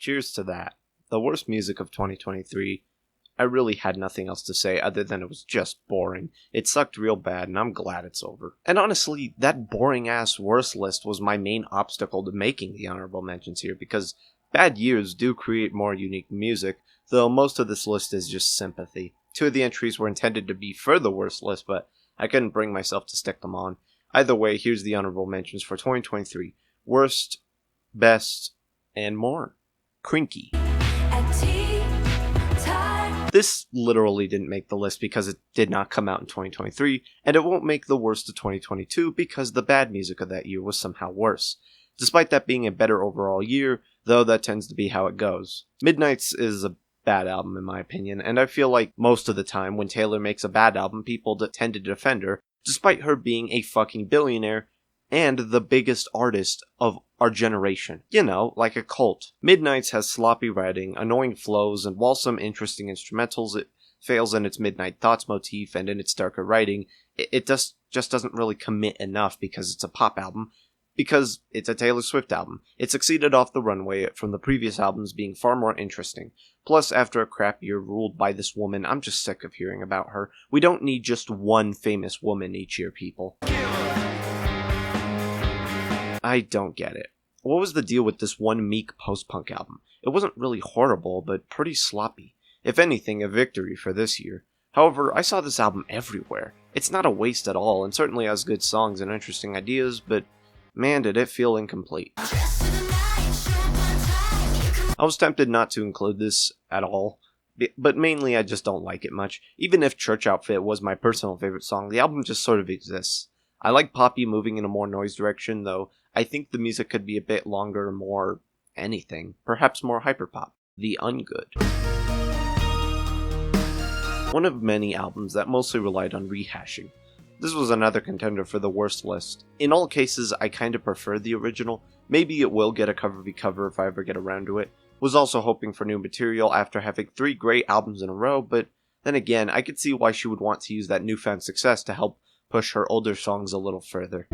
cheers to that. The worst music of 2023, I really had nothing else to say other than it was just boring. It sucked real bad, and I'm glad it's over. And honestly, that boring-ass worst list was my main obstacle to making the honorable mentions here, because bad years do create more unique music, though most of this list is just sympathy. 2 of the entries were intended to be for the worst list, but I couldn't bring myself to stick them on. Either way, here's the honorable mentions for 2023. Worst, best, and more. Crinky. This literally didn't make the list because it did not come out in 2023, and it won't make the worst of 2022 because the bad music of that year was somehow worse. Despite that being a better overall year, though that tends to be how it goes. Midnight's is a bad album in my opinion, and I feel like most of the time when Taylor makes a bad album, people tend to defend her, despite her being a fucking billionaire and the biggest artist of our generation. You know, like a cult. Midnight's has sloppy writing, annoying flows, and while some interesting instrumentals, it fails in its Midnight Thoughts motif and in its darker writing. It just doesn't really commit enough because it's a pop album, because it's a Taylor Swift album. It succeeded off the runway from the previous albums being far more interesting. Plus, after a crap year ruled by this woman, I'm just sick of hearing about her. We don't need just one famous woman each year, people. I don't get it. What was the deal with this one meek post-punk album? It wasn't really horrible, but pretty sloppy. If anything, a victory for this year. However, I saw this album everywhere. It's not a waste at all, and certainly has good songs and interesting ideas, but man, did it feel incomplete. I was tempted not to include this at all, but mainly I just don't like it much. Even if Church Outfit was my personal favorite song, the album just sort of exists. I like Poppy moving in a more noise direction, though I think the music could be a bit longer, more anything, perhaps more hyperpop. The Ungood. One of many albums that mostly relied on rehashing. This was another contender for the worst list. In all cases, I kinda prefer the original. Maybe it will get a cover v cover if I ever get around to it. Was also hoping for new material after having 3 great albums in a row, but then again, I could see why she would want to use that newfound success to help push her older songs a little further.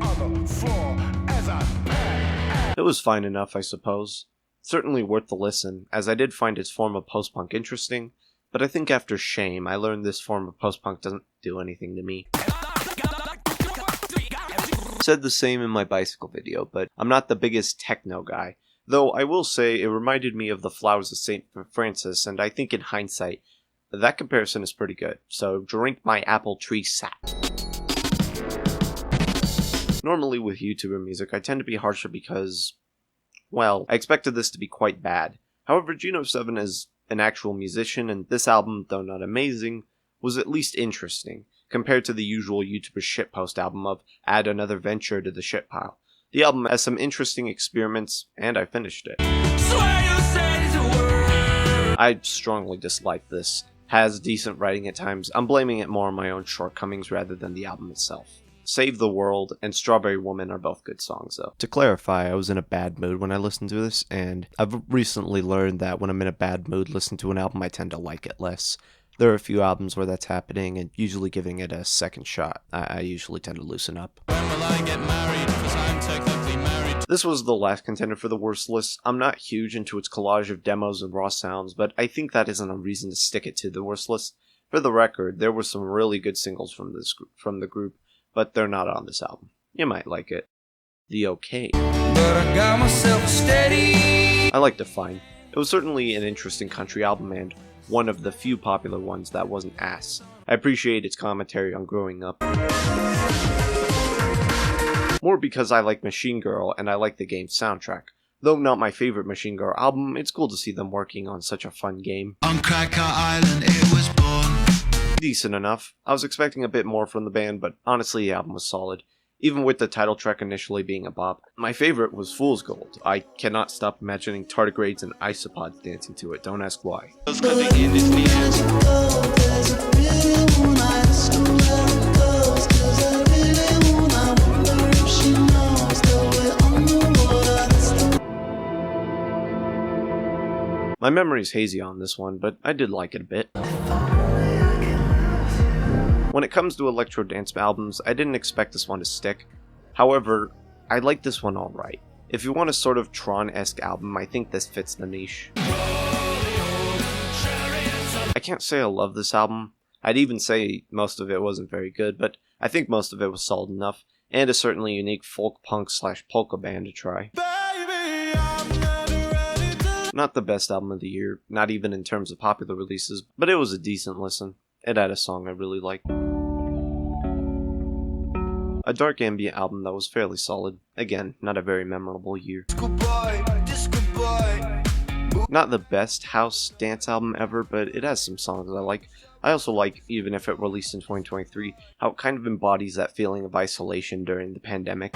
It was fine enough, I suppose. Certainly worth the listen, as I did find its form of post-punk interesting, but I think after Shame, I learned this form of post-punk doesn't do anything to me. Said the same in my bicycle video, but I'm not the biggest techno guy, though I will say it reminded me of the Flowers of St. Francis, and I think in hindsight, that comparison is pretty good, so drink my apple tree sap. Normally with YouTuber music, I tend to be harsher because, well, I expected this to be quite bad. However, Juno7 is an actual musician, and this album, though not amazing, was at least interesting, compared to the usual YouTuber shitpost album of add another venture to the shit pile. The album has some interesting experiments, and I finished it. I strongly dislike this. Has decent writing at times. I'm blaming it more on my own shortcomings rather than the album itself. Save the World and Strawberry Woman are both good songs, though. To clarify, I was in a bad mood when I listened to this, and I've recently learned that when I'm in a bad mood listening to an album, I tend to like it less. There are a few albums where that's happening, and usually giving it a second shot, I usually tend to loosen up. When will I get married? 'Cause I'm technically married. This was the last contender for the worst list. I'm not huge into its collage of demos and raw sounds, but I think that isn't a reason to stick it to the worst list. For the record, there were some really good singles from the group, but they're not on this album. You might like it. The OK. But I got myself steady. I like Define. It was certainly an interesting country album and one of the few popular ones that wasn't ass. I appreciate its commentary on growing up. More because I like Machine Girl and I like the game's soundtrack. Though not my favorite Machine Girl album, it's cool to see them working on such a fun game. On Cracker Island it was born. Decent enough. I was expecting a bit more from the band, but honestly the album was solid. Even with the title track initially being a bop. My favorite was Fool's Gold. I cannot stop imagining tardigrades and isopods dancing to it, don't ask why. My memory's hazy on this one, but I did like it a bit. When it comes to electro dance albums, I didn't expect this one to stick. However, I like this one alright. If you want a sort of Tron-esque album, I think this fits the niche. I can't say I love this album. I'd even say most of it wasn't very good, but I think most of it was solid enough, and a certainly unique folk punk / polka band to try. Not the best album of the year, not even in terms of popular releases, but it was a decent listen. It had a song I really liked. A dark ambient album that was fairly solid. Again, not a very memorable year. Not the best house dance album ever, but it has some songs I like. I also like, even if it released in 2023, how it kind of embodies that feeling of isolation during the pandemic.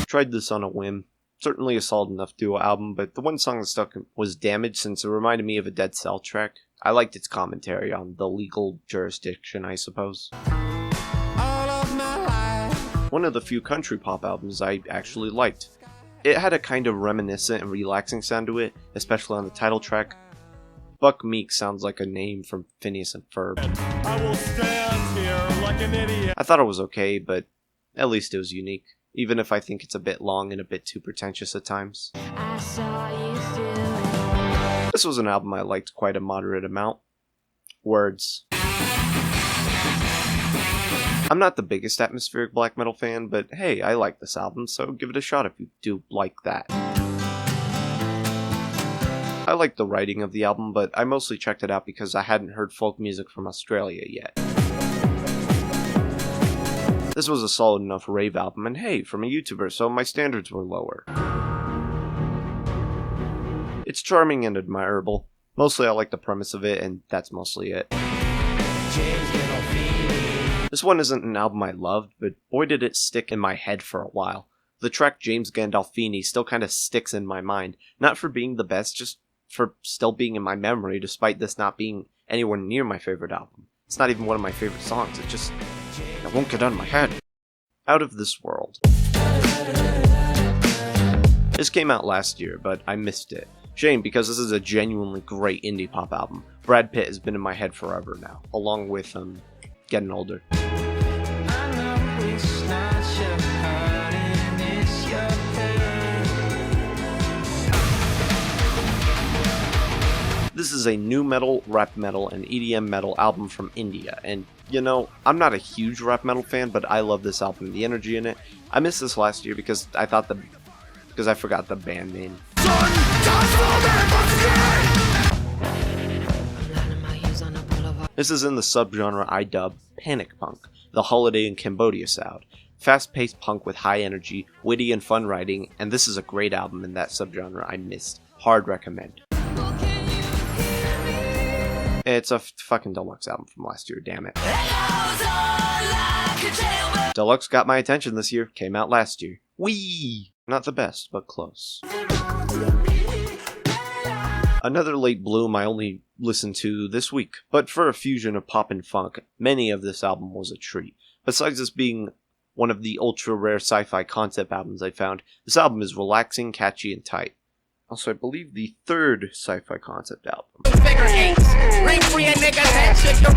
Tried this on a whim. Certainly a solid enough duo album, but the one song that stuck was Damage, since it reminded me of a Dead Cell track. I liked its commentary on the legal jurisdiction, I suppose. One of the few country pop albums I actually liked. It had a kind of reminiscent and relaxing sound to it, especially on the title track. Buck Meek sounds like a name from Phineas and Ferb. I will stand here like an idiot. I thought it was okay, but at least it was unique, even if I think it's a bit long and a bit too pretentious at times. This was an album I liked quite a moderate amount. Words. I'm not the biggest atmospheric black metal fan, but hey, I like this album, so give it a shot if you do like that. I like the writing of the album, but I mostly checked it out because I hadn't heard folk music from Australia yet. This was a solid enough rave album, and hey, from a YouTuber, so my standards were lower. It's charming and admirable. Mostly I like the premise of it, and that's mostly it. This one isn't an album I loved, but boy did it stick in my head for a while. The track James Gandolfini still kinda sticks in my mind, not for being the best, just for still being in my memory despite this not being anywhere near my favorite album. It's not even one of my favorite songs, it won't get out of my head. Out of This World. This came out last year, but I missed it. Shame, because this is a genuinely great indie pop album. Brad Pitt has been in my head forever now, along with, Getting Older. This is a new metal, rap metal, and EDM metal album from India, and you know, I'm not a huge rap metal fan, but I love this album, the energy in it. I missed this last year because I forgot the band name. This is in the subgenre I dub Panic Punk, the Holiday in Cambodia sound. Fast-paced punk with high energy, witty and fun writing, and this is a great album in that subgenre I missed. Hard recommend. It's a fucking deluxe album from last year, damn it. Deluxe got my attention this year, came out last year. Whee! Not the best, but close. Another late bloom I only listened to this week, but for a fusion of pop and funk, many of this album was a treat. Besides this being one of the ultra-rare sci-fi concept albums I found, this album is relaxing, catchy, and tight. Also, I believe the third sci-fi concept album.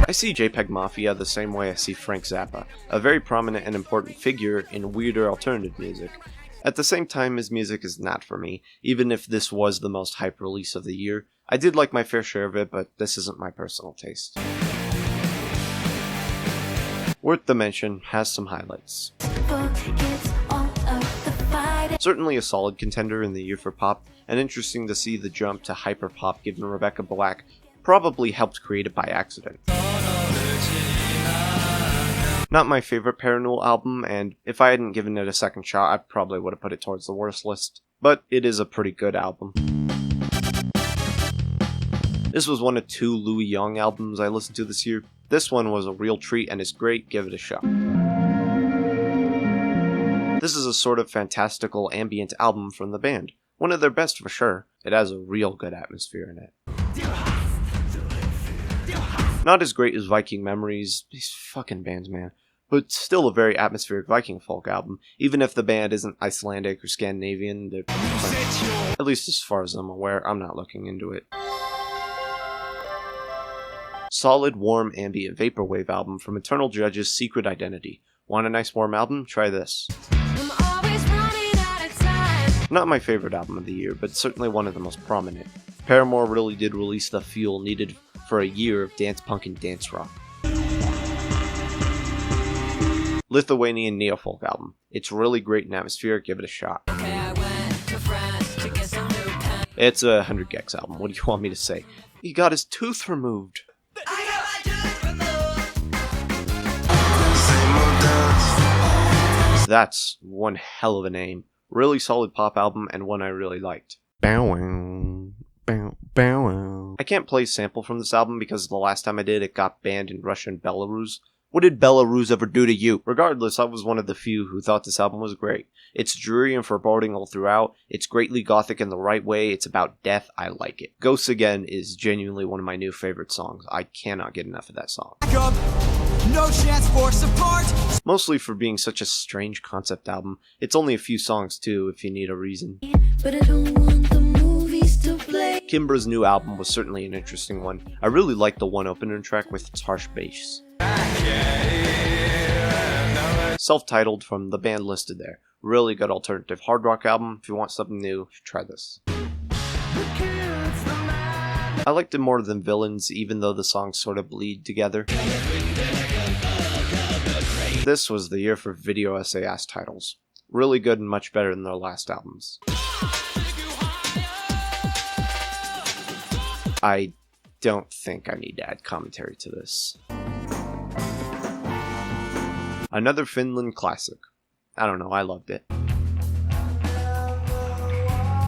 I see JPEG Mafia the same way I see Frank Zappa, a very prominent and important figure in weirder alternative music. At the same time, his music is not for me, even if this was the most hyped release of the year. I did like my fair share of it, but this isn't my personal taste. Worth the mention, has some highlights. Certainly a solid contender in the year for pop, and interesting to see the jump to hyperpop given Rebecca Black probably helped create it by accident. Not my favorite Paranormal album, and if I hadn't given it a second shot, I probably would have put it towards the worst list, but it is a pretty good album. This was one of 2 Louis Young albums I listened to this year. This one was a real treat and is great, give it a shot. This is a sort of fantastical ambient album from the band. One of their best for sure. It has a real good atmosphere in it. Not as great as Viking Memories, these fucking bands, man, but still a very atmospheric Viking folk album, even if the band isn't Icelandic or Scandinavian, at least as far as I'm aware. I'm not looking into it. Solid, warm, ambient vaporwave album from Eternal Judge's Secret Identity. Want a nice warm album? Try this. I'm always Not my favorite album of the year, but certainly one of the most prominent. Paramore really did release the fuel needed for a year of dance punk and dance rock. Lithuanian neofolk album. It's really great and atmospheric, give it a shot. It's a 100 gex album, what do you want me to say? He got his tooth removed. That's one hell of a name. Really solid pop album and one I really liked. I can't play a sample from this album because the last time I did it got banned in Russia and Belarus. What did Belarus ever do to you? Regardless, I was one of the few who thought this album was great. It's dreary and foreboding all throughout. It's greatly gothic in the right way. It's about death. I like it. Ghosts Again is genuinely one of my new favorite songs. I cannot get enough of that song. No chance for support. Mostly for being such a strange concept album. It's only a few songs too, if you need a reason. But I don't want the movies to play. Kimbra's new album was certainly an interesting one. I really liked the one opener track with its harsh bass. Self-titled from the band listed there. Really good alternative hard rock album. If you want something new, you should try this. I liked it more than Villains, even though the songs sort of bleed together. This was the year for video essay ass titles. Really good and much better than their last albums. I don't think I need to add commentary to this. Another Finland classic. I don't know, I loved it.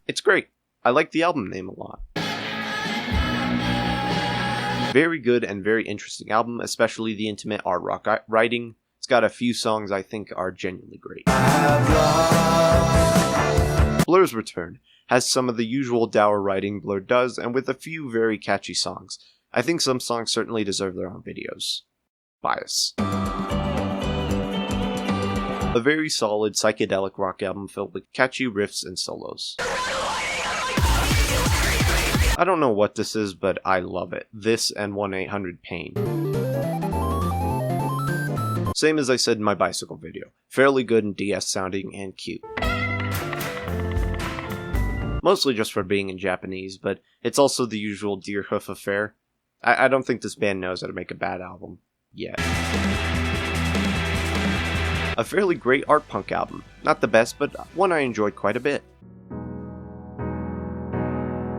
It's great. I like the album name a lot. Very good and very interesting album, especially the intimate art rock writing. It's got a few songs I think are genuinely great. Blur's Return has some of the usual dour writing Blur does, and with a few very catchy songs. I think some songs certainly deserve their own videos. Bias. A very solid psychedelic rock album filled with catchy riffs and solos. I don't know what this is, but I love it. This and 1-800-PAIN. Same as I said in my bicycle video. Fairly good and DS sounding and cute. Mostly just for being in Japanese, but it's also the usual deer hoof affair. I don't think this band knows how to make a bad album. Yet. A fairly great art punk album. Not the best, but one I enjoyed quite a bit.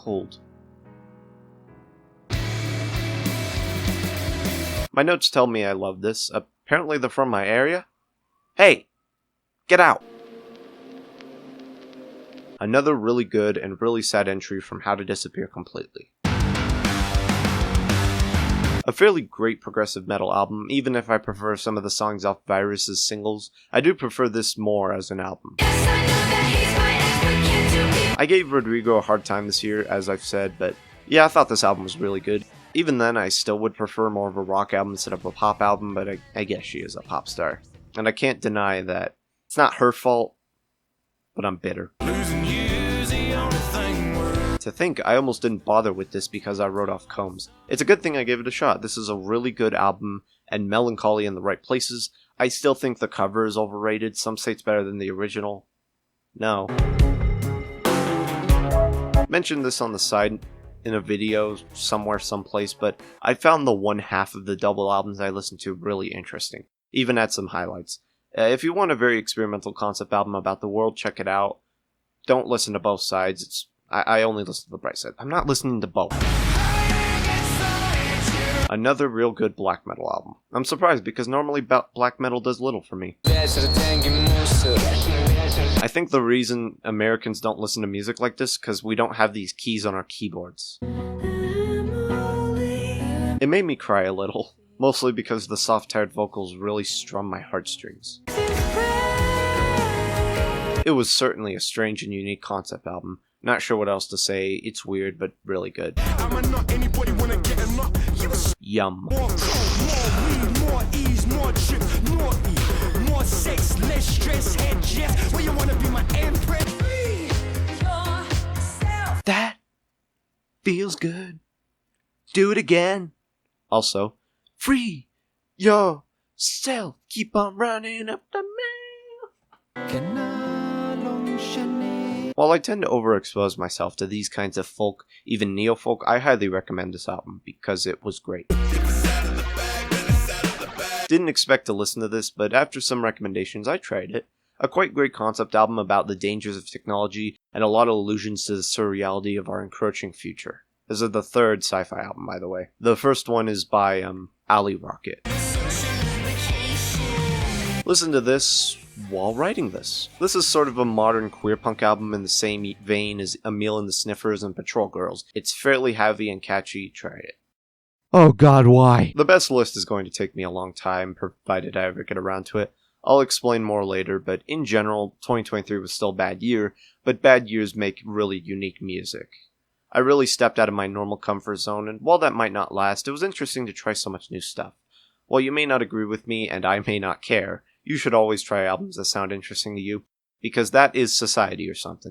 Hold. My notes tell me I love this. Apparently they're from my area. Hey! Get out! Another really good and really sad entry from How to Disappear Completely. A fairly great progressive metal album, even if I prefer some of the songs off Virus's singles. I do prefer this more as an album. I gave Rodrigo a hard time this year, as I've said, but yeah, I thought this album was really good. Even then, I still would prefer more of a rock album instead of a pop album, but I guess she is a pop star. And I can't deny that it's not her fault, but I'm bitter. To think, I almost didn't bother with this because I wrote off Combs. It's a good thing I gave it a shot. This is a really good album, and melancholy in the right places. I still think the cover is overrated. Some say it's better than the original. No. Mentioned this on the side in a video somewhere, someplace, but I found the one half of the double albums I listened to really interesting. Even had some highlights. If you want a very experimental concept album about the world, check it out. Don't listen to both sides. I only listen to the bright side. I'm not listening to both. Another real good black metal album. I'm surprised because normally black metal does little for me. I think the reason Americans don't listen to music like this because we don't have these keys on our keyboards. It made me cry a little, mostly because the soft tired vocals really strum my heartstrings. It was certainly a strange and unique concept album. Not sure what else to say. It's weird, but really good. Yum. That feels good. Do it again. Also, free yourself. Keep on running up the mill. While I tend to overexpose myself to these kinds of folk, even neo-folk, I highly recommend this album because it was great. Didn't expect to listen to this, but after some recommendations, I tried it. A quite great concept album about the dangers of technology and a lot of allusions to the surreality of our encroaching future. This is the third sci-fi album, by the way. The first one is by Ali Rocket. Listen to this while writing this. This is sort of a modern queer punk album in the same vein as Emil and the Sniffers and Patrol Girls. It's fairly heavy and catchy. Try it. Oh god, why? The best list is going to take me a long time, provided I ever get around to it. I'll explain more later, but in general, 2023 was still a bad year, but bad years make really unique music. I really stepped out of my normal comfort zone, and while that might not last, it was interesting to try so much new stuff. While you may not agree with me, and I may not care, you should always try albums that sound interesting to you, because that is society or something.